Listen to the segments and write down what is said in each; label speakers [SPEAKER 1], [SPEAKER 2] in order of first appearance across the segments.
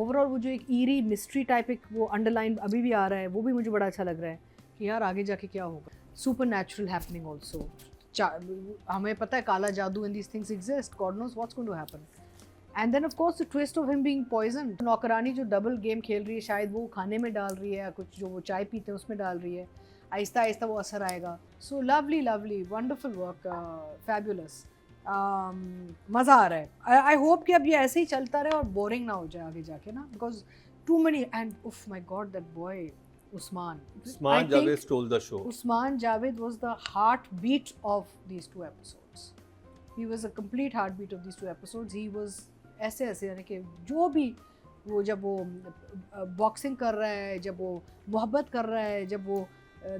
[SPEAKER 1] Overall वो जो एक ईरी मिस्ट्री टाइप एक वो अंडरलाइन अभी भी आ रहा है, वो भी मुझे बड़ा अच्छा लग रहा है कि यार आगे जाके क्या होगा. Supernatural happening also. हमें पता है काला जादू and these things exist, God knows what's going to happen. And then of course the twist of him being poison. नौकरानी जो डबल गेम खेल रही है, शायद वो खाने में डाल रही है, कुछ जो वो चाय पीते हैं उसमें डाल रही है. आहिस्ता आहिस्ता वो असर आएगा. So lovely lovely wonderful work, fabulous. मज़ा आ रहा है. आई होप कि अब ये ऐसे ही चलता रहे और बोरिंग ना हो जाए आगे जाके ना, बिकॉज टू मेनी. एंड उफ my God that boy Usman
[SPEAKER 2] Javed stole the show.
[SPEAKER 1] Usman Javed was the heartbeat of these two episodes. He was a complete heartbeat of these two episodes. He was ऐसे यानी कि जो भी वो जब वो boxing कर रहा है, जब वो मोहब्बत कर रहा है, जब वो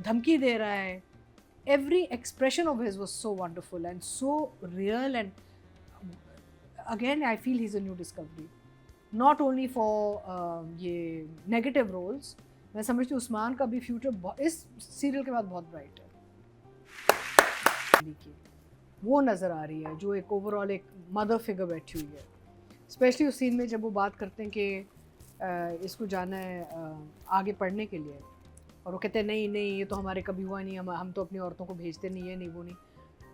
[SPEAKER 1] धमकी दे रहा है, every expression of his was so wonderful and so real. And again I feel he's a new discovery, not only for ये negative roles. मैं समझती हूँ उस्मान का भी फ्यूचर इस सीरियल के बाद बहुत ब्राइट है. वो नज़र आ रही है जो एक ओवरऑल एक मदर फिगर बैठी हुई है, स्पेशली उस सीन में जब वो बात करते हैं कि इसको जाना है आगे पढ़ने के लिए, और वो कहते हैं नहीं नहीं ये तो हमारे कभी हुआ नहीं, हम तो अपनी औरतों को भेजते नहीं, ये नहीं वो नहीं.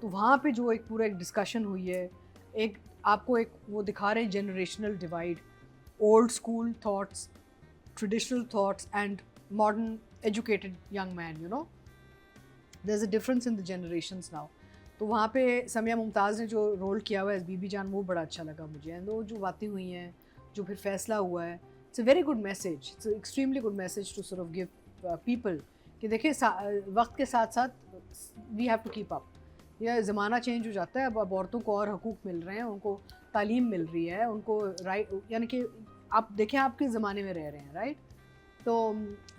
[SPEAKER 1] तो वहाँ पे जो एक पूरा एक डिस्कशन हुई है, एक आपको एक वो दिखा रहे हैं generational divide, old school thoughts, traditional thoughts and modern educated young man, you know, there's a difference in the generations now. तो वहाँ पे समिया मुमताज़ ने जो रोल किया हुआ है बीबी जान, वो बड़ा अच्छा लगा मुझे. एंड वो जो बातें हुई हैं, जो फिर फैसला हुआ है, it's a very good message, it's extremely good message to sort of give people कि देखिए वक्त के साथ साथ we have to keep up. यह ज़माना चेंज हो जाता है, अब औरतों को और हकूक़ मिल रहे हैं, उनको तालीम मिल रही है, उनको राइट, यानी कि आप देखें आप किस ज़माने में रह रहे हैं, राइट. तो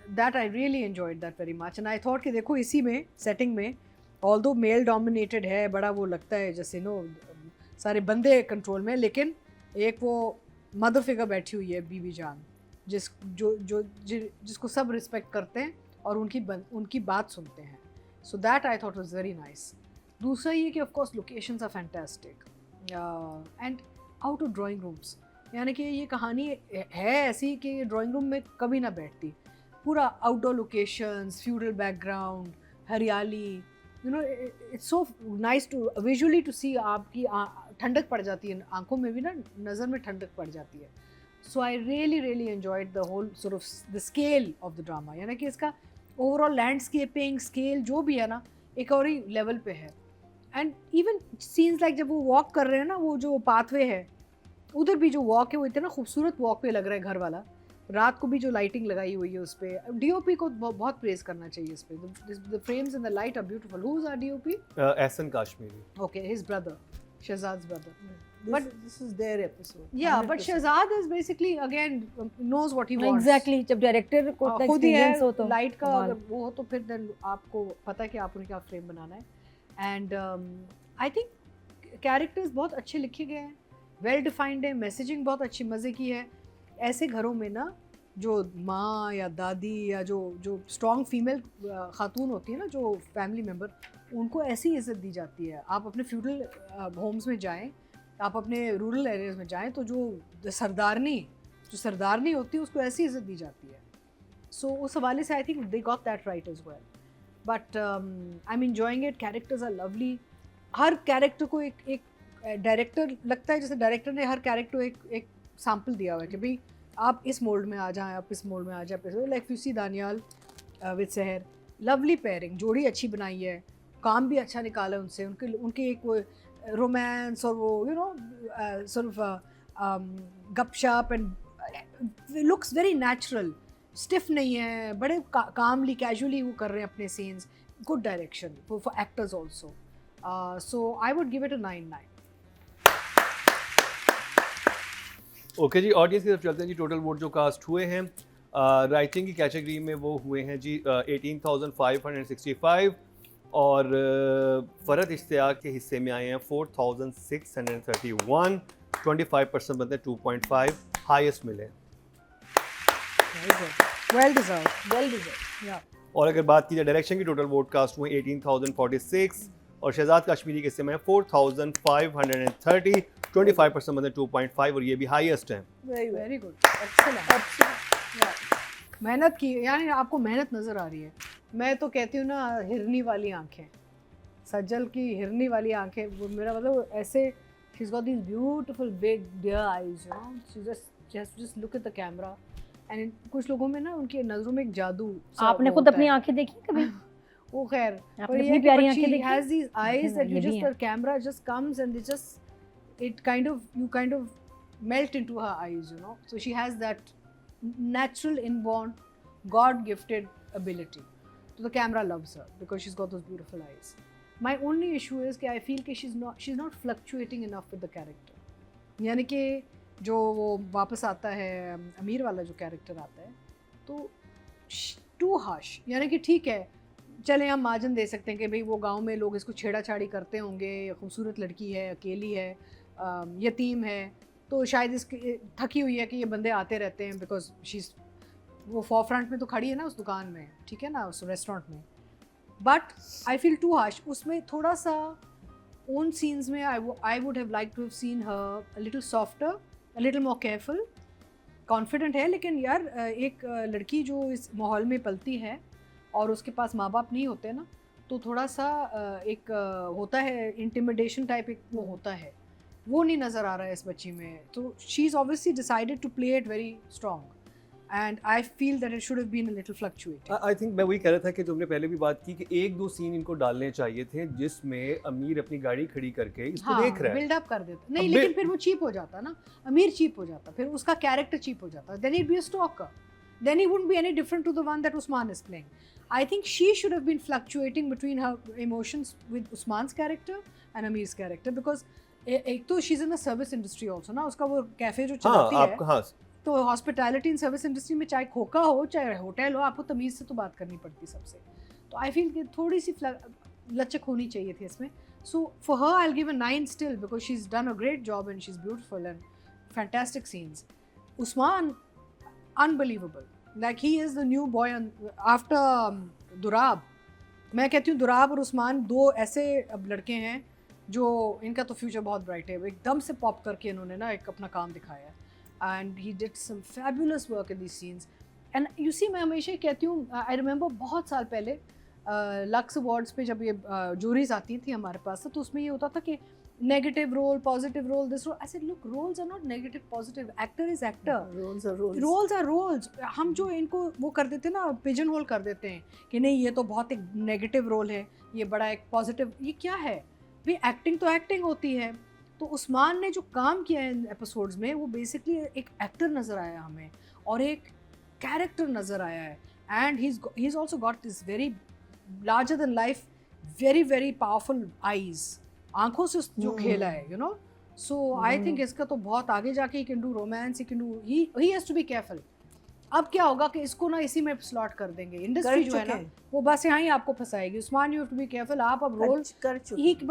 [SPEAKER 1] that I really enjoyed that very much. And I thought कि देखो इसी में सेटिंग में, ऑल्दो मेल डोमिनेटेड है, बड़ा वो लगता है जैसे नो सारे बंदे कंट्रोल में, लेकिन एक वो मदर फिगर बैठी हुई है बीबी जान, जिसको सब रिस्पेक्ट करते हैं और उनकी बात सुनते हैं. So that I thought was very nice. दूसरा ये कि of course locations are fantastic and out of drawing rooms, यानी कि ये कहानी है ऐसी कि ड्राइंग रूम में कभी ना बैठती. पूरा आउटडोर लोकेशंस, फ्यूडल बैकग्राउंड, हरियाली, you know, it's so nice to visually to see. आपकी ठंडक पड़ जाती है आंखों में भी ना, नज़र में ठंडक पड़ जाती है. So I really really enjoyed the whole sort of the scale of the drama, यानी कि इसका ओवरऑल लैंडस्केपिंग स्केल जो भी है ना, एक और ही लेवल पे है. एंड इवन सीन्स लाइक जब वो वॉक कर रहे हैं ना, वो जो पाथवे है उधर भी जो वॉक है वो इतना खूबसूरत वॉक पे लग रहा है घर वाला. रात को भी जो लाइटिंग लगाई हुई है उस पर, डीओपी को बहुत प्रेज करना चाहिए इस पर. The frames and the light are beautiful. Who is our DOP?
[SPEAKER 2] Ehsan Kashmiri.
[SPEAKER 1] Okay, his brother, Shahzad's brother.
[SPEAKER 3] But this is their episode.
[SPEAKER 1] Yeah, but Shahzad is basically again knows what he wants.
[SPEAKER 4] Exactly. जब director को इतना
[SPEAKER 1] खुद ही
[SPEAKER 4] experience हो तो
[SPEAKER 1] light का अगर वो हो तो फिर देन आपको पता है कि आपने क्या फ्रेम बनाना है. एंड आई थिंक कैरेक्टर्स बहुत अच्छे लिखे गए हैं, वेल डिफाइंड है, मैसेजिंग बहुत अच्छी मज़े की है. ऐसे घरों में ना जो माँ या दादी या जो स्ट्रॉन्ग फीमेल खातून होती है ना, जो फैमिली मेम्बर, उनको ऐसी इज़्ज़त दी जाती है. आप अपने फ्यूडल होम्स में जाएं, आप अपने रूरल एरियाज़ में जाएं, तो जो सरदारनी होती है उसको ऐसी इज़्ज़त दी जाती है. सो उस हवाले से I think they got that right as well. But I am enjoying it. Characters are lovely. हर कैरेक्टर को एक डायरेक्टर लगता है जैसे डायरेक्टर ने हर कैरेक्टर को एक सैम्पल दिया हुआ है कि भाई आप इस मोल्ड में आ जाएं, आप इस मोल्ड में आ जाए. Like you see Daniyal with Sehar, lovely pairing, जोड़ी अच्छी बनाई है, काम भी अच्छा निकाला है उनसे. उनके एक वो रोमांस और वो यू नो सॉर्ट ऑफ गपशप and looks very natural, stiff नहीं है, बड़े कामली कैजुअली वो कर रहे हैं अपने scenes. Good direction for actors also. So I would give it a 9/9.
[SPEAKER 2] Okay जी, ऑडियंस की तरफ चलते हैं जी. टोटल वोट जो कास्ट हुए हैं राइटिंग की कैटेगरी में वो हुए हैं जी 18,565 और फ़रहत इश्तियाक के हिस्से में आए हैं 4,631. 25% बनते हैं 2.5 हाईएस्ट मिले.
[SPEAKER 1] वेल डिजर्व्ड या.
[SPEAKER 2] और अगर बात की जाए डायरेक्शन की, टोटल वोट कास्ट हुए 18,046 और शहजाद कश्मीरी के हिस्से में 4,530. 25% मतलब 2.5 और ये भी हाईएस्ट है।
[SPEAKER 3] Very well.
[SPEAKER 1] Very good, excellent. मेहनत की, यानी आपको मेहनत नज़र आ रही है। मैं तो कहती हूँ ना, हिरनी वाली आंखें, सज्जल की हिरनी वाली आंखें, वो मेरा मतलब ऐसे, she's got these beautiful big deer eyes, you know, she just look at the camera, and कुछ लोगों में ना उनकी नज़रों में एक जादू सा
[SPEAKER 4] आपने
[SPEAKER 1] वो
[SPEAKER 4] खुद
[SPEAKER 1] होता
[SPEAKER 4] अपनी
[SPEAKER 1] है।
[SPEAKER 4] आंखें देखी कभी?
[SPEAKER 1] वो खैर,
[SPEAKER 4] आपने
[SPEAKER 1] पर ये
[SPEAKER 4] अपनी
[SPEAKER 1] है कि
[SPEAKER 4] प्यारी
[SPEAKER 1] but
[SPEAKER 4] आंखें
[SPEAKER 1] she
[SPEAKER 4] देखी?
[SPEAKER 1] has these eyes that you
[SPEAKER 4] ये भी
[SPEAKER 1] just,
[SPEAKER 4] है।
[SPEAKER 1] her camera just comes and it kind of, you kind of melt into her eyes, you know, so she has that natural inborn God gifted ability. So the camera loves her because she's got those beautiful eyes. My only issue is कि I feel कि she's not fluctuating enough with the character. यानी कि जो वो वापस आता है, अमीर वाला जो कैरेक्टर आता है, तो टू हाश, यानी कि ठीक है, चले हम मार्जिन दे सकते हैं कि भाई वो गांव में लोग इसको छेड़ा छाड़ी करते होंगे, खूबसूरत लड़की है, अकेली है, यतीम है, तो शायद इसकी थकी हुई है कि ये बंदे आते रहते हैं, बिकॉज शीज़ वो फॉर फ्रंट में तो खड़ी है ना उस दुकान में, ठीक है ना, उस रेस्टोरेंट में। But I feel too harsh, उसमें थोड़ा सा उन सीन्स में I would have like to have seen her a little softer, a little more careful. Confident है, लेकिन यार एक लड़की जो इस माहौल में पलती है और उसके पास माँ बाप नहीं होते ना, तो थोड़ा सा एक होता है इंटिमिडेशन टाइप, एक वो होता है, वो नहीं नज़र आ रहा है इस बच्ची में। तो she is obviously decided to play it very strong, and I feel that it should have been a little fluctuating.
[SPEAKER 2] I think मैं वही कह रहा था कि तुमने पहले भी बात की कि एक दो सीन इनको डालने चाहिए थे जिसमें अमीर अपनी गाड़ी खड़ी करके इसको देख रहा है।
[SPEAKER 1] बिल्डअप कर देता नहीं,
[SPEAKER 2] अब
[SPEAKER 1] लेकिन फिर वो चीप हो जाता ना, अमीर चीप हो जाता, फिर उसका कैरेक्टर चीप हो जाता, then he'd be a stalker, then he wouldn't be any different to the one that Usman is playing. I think she should have been fluctuating between her emotions with Usman's character and Amir's character, because एक तो she's in the service industry also ना, उसका वो cafe जो चलाती है,
[SPEAKER 2] हाँ,
[SPEAKER 1] तो हॉस्पिटैलिटी इन सर्विस इंडस्ट्री में चाहे खोखा हो चाहे होटल हो, आपको तमीज़ से तो बात करनी पड़ती सबसे। तो आई फील कि थोड़ी सी लचक होनी चाहिए थी इसमें। So for her I will give a 9 still, because she is done a great job and she is beautiful and fantastic scenes. Usman unbelievable, like he is the new boy after Durab. मैं कहती हूँ दुराब और उस्मान दो ऐसे अब लड़के हैं जो इनका तो फ्यूचर बहुत ब्राइट है, एकदम से पॉप करके इन्होंने ना एक अपना काम दिखाया है। And he did some fabulous work in these scenes. And you see, मैं हमेशा कहती हूँ, I remember बहुत साल पहले लक्स अवार्ड्स पे जब ये जूरीज आती थी हमारे पास, तो उसमें ये होता था कि negative role, positive role, this role. I said look, roles are not negative positive, actor is actor,
[SPEAKER 3] Roles are roles.
[SPEAKER 1] Roles are roles. हम जो इनको वो कर देते हैं ना, पिजन होल कर देते हैं कि नहीं ये तो बहुत एक नेगेटिव रोल है, ये बड़ा एक पॉजिटिव, ये क्या है भाई, एक्टिंग तो एक्टिंग होती है। तो उस्मान ने जो काम किया है इन एपिसोड्स में, वो बेसिकली एक एक्टर नज़र आया हमें और एक कैरेक्टर नज़र आया है, and he is also got this very larger than life, very very powerful eyes, आंखों से जो खेला है, you know. So I think इसका तो बहुत आगे जाके he can do romance, he can do, he has to be careful. अब क्या होगा कि इसको ना इसी में स्लॉट कर देंगे, इंडस्ट्री जो है ना वो बस यहाँ ही आपको फंसाएगी। Usman, you have to be careful, आप अब रोल
[SPEAKER 3] कर चुके हैं।